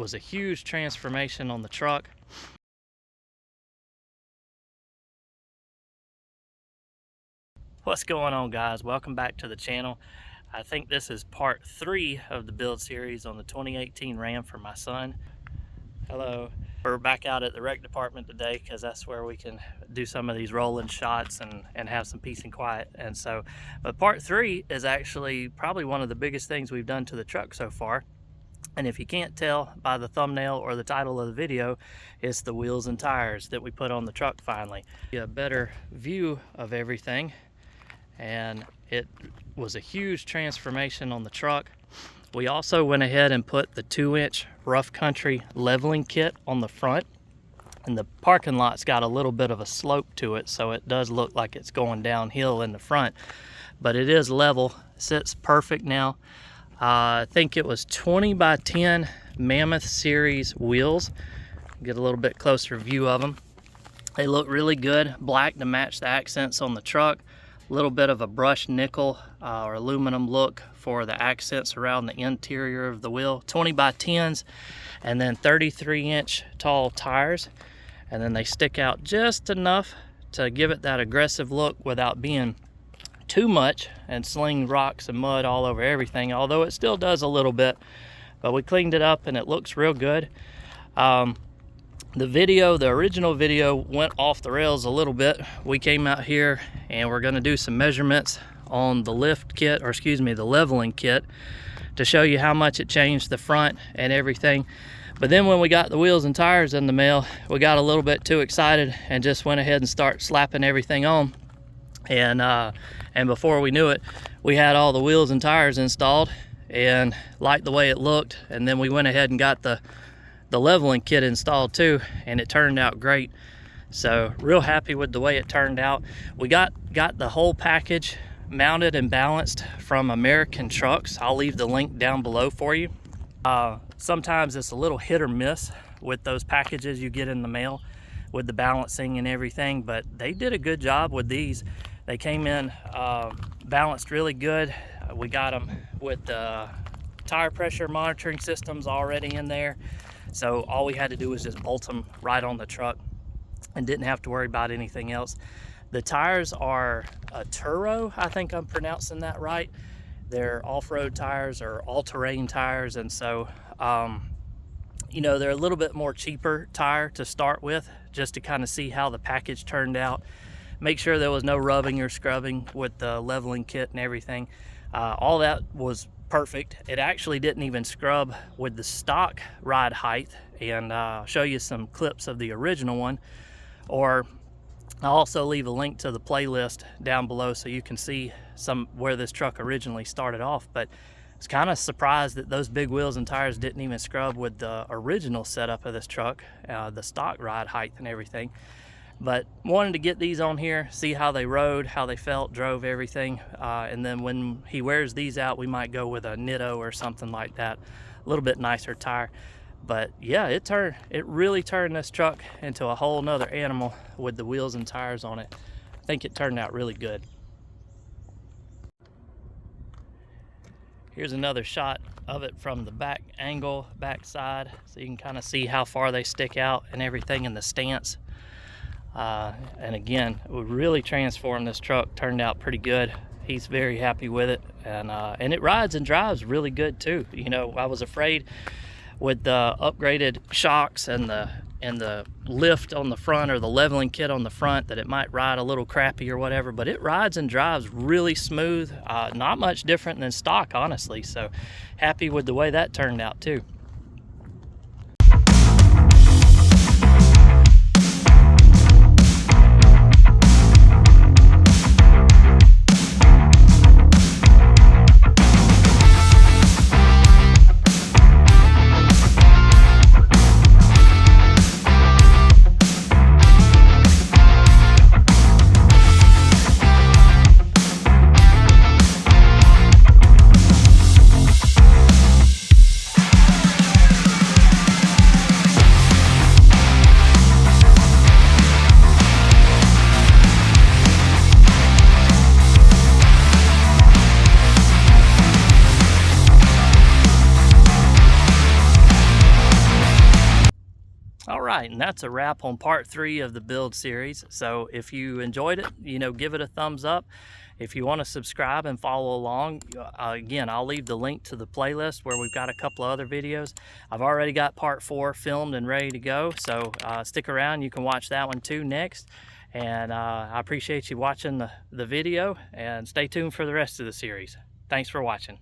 was a huge transformation on the truck. What's going on, guys? Welcome back to the channel. I think this is part 3 of the build series on the 2018 Ram for my son. Hello. We're back out at the rec department today because that's where we can do some of these rolling shots and have some peace and quiet. And so, but part 3 is actually probably one of the biggest things we've done to the truck so far. And if you can't tell by the thumbnail or the title of the video, it's the wheels and tires that we put on the truck finally. Get a better view of everything. And it was a huge transformation on the truck. We also went ahead and put the 2-inch rough country leveling kit on the front, and the parking lot's got a little bit of a slope to it, so it does look like it's going downhill in the front, but it is level, sits perfect now. I think it was 20 by 10 Mammoth series wheels. Get a little bit closer view of them. They look really good, black to match the accents on the truck. A little bit of a brushed nickel or aluminum look for the accents around the interior of the wheel. 20 by 10s, and then 33-inch tall tires, and then they stick out just enough to give it that aggressive look without being too much and sling rocks and mud all over everything, although it still does a little bit. But we cleaned it up and it looks real good. The original video went off the rails a little bit. We came out here and we're going to do some measurements on the lift kit, or excuse me, the leveling kit, to show you how much it changed the front and everything. But then when we got the wheels and tires in the mail, we got a little bit too excited and just went ahead and start slapping everything on. And before we knew it, we had all the wheels and tires installed and liked the way it looked. And then we went ahead and got the leveling kit installed too, and it turned out great. So real happy with the way it turned out. We got the whole package mounted and balanced from American Trucks. I'll leave the link down below for you. Sometimes it's a little hit or miss with those packages you get in the mail with the balancing and everything, but they did a good job with these. They came in balanced really good. We got them with the tire pressure monitoring systems already in there. So all we had to do was just bolt them right on the truck and didn't have to worry about anything else. The tires are Atturo, I think I'm pronouncing that right. They're off-road tires or all-terrain tires, and so you know, they're a little bit more cheaper tire to start with, just to kind of see how the package turned out. Make sure there was no rubbing or scrubbing with the leveling kit and everything. All that was perfect. It actually didn't even scrub with the stock ride height, and I'll show you some clips of the original one, or I'll also leave a link to the playlist down below so you can see where this truck originally started off. But I was kind of surprised that those big wheels and tires didn't even scrub with the original setup of this truck, the stock ride height and everything. But wanted to get these on here, see how they rode, how they felt, drove, everything. And then when he wears these out, we might go with a Nitto or something like that, a little bit nicer tire. But yeah, it really turned this truck into a whole nother animal with the wheels and tires on it. I think it turned out really good. Here's another shot of it from the back angle, back side, so you can kind of see how far they stick out and everything in the stance. And again, we really transformed this truck, turned out pretty good. He's very happy with it, and it rides and drives really good too. You know, I was afraid with the upgraded shocks and the lift on the front, or the leveling kit on the front, that it might ride a little crappy or whatever, but it rides and drives really smooth, not much different than stock, honestly. So happy with the way that turned out too. All right, and that's a wrap on part 3 of the build series. So if you enjoyed it, you know, give it a thumbs up. If you want to subscribe and follow along, again, I'll leave the link to the playlist where we've got a couple of other videos. I've already got part 4 filmed and ready to go, so stick around. You can watch that one too next. And I appreciate you watching the video, and stay tuned for the rest of the series. Thanks for watching.